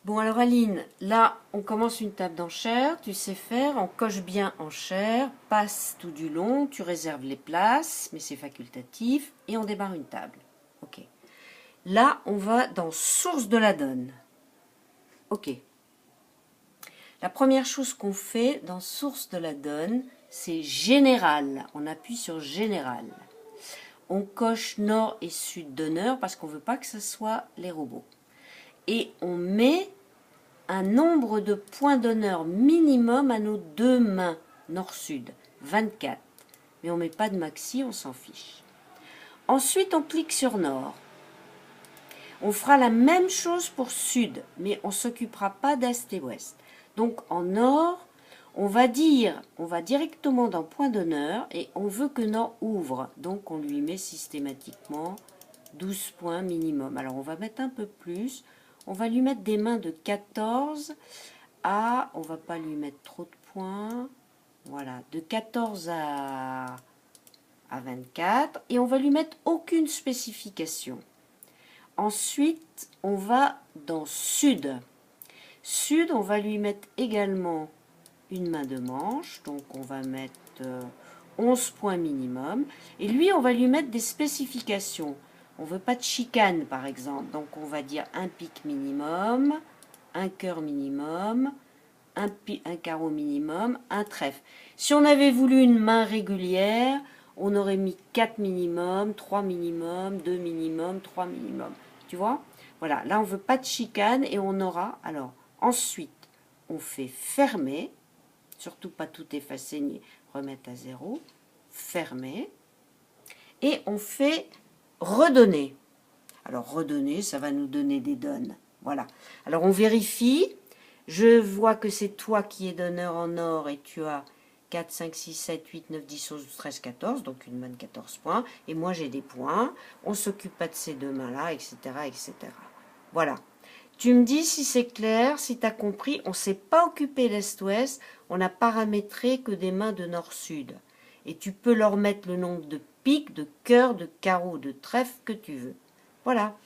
Bon alors Aline, là on commence une table d'enchères, tu sais faire, on coche bien enchères, passe tout du long, tu réserves les places, mais c'est facultatif, et on démarre une table. Ok. Là on va dans source de la donne. Ok. La première chose qu'on fait dans source de la donne, c'est général. On appuie sur général. On coche nord et sud d'honneur parce qu'on ne veut pas que ce soit les robots. Et on met un nombre de points d'honneur minimum à nos deux mains, nord-sud, 24. Mais on ne met pas de maxi, on s'en fiche. Ensuite, on clique sur nord. On fera la même chose pour sud, mais on ne s'occupera pas d'est et ouest. Donc en nord, on va directement dans point d'honneur et on veut que nord ouvre. Donc on lui met systématiquement 12 points minimum. Alors on va mettre un peu plus. On va lui mettre des mains de 14 à... On va pas lui mettre trop de points. Voilà, de 14 à 24. Et on va lui mettre aucune spécification. Ensuite, on va dans Sud. Sud, on va lui mettre également une main de manche. Donc on va mettre 11 points minimum. Et lui, on va lui mettre des spécifications. On ne veut pas de chicane, par exemple. Donc, on va dire un pic minimum, un cœur minimum, un carreau minimum, un trèfle. Si on avait voulu une main régulière, on aurait mis 4 minimum, 3 minimum, 2 minimum, 3 minimum. Tu vois? Voilà, là, on ne veut pas de chicane et on aura... Alors, ensuite, on fait fermer. Surtout pas tout effacer ni remettre à zéro. Fermer. Et on fait... redonner. Alors redonner, ça va nous donner des donnes. Voilà. Alors on vérifie. Je vois que c'est toi qui es donneur en or et tu as 4, 5, 6, 7, 8, 9, 10, 11, 12, 13, 14. Donc une main de 14 points. Et moi j'ai des points. On ne s'occupe pas de ces deux mains-là, etc., etc. Voilà. Tu me dis si c'est clair, si tu as compris. On ne s'est pas occupé l'est-ouest. On a paramétré que des mains de nord-sud. Et tu peux leur mettre le nombre de pics, de cœurs, de carreaux, de trèfles que tu veux. Voilà.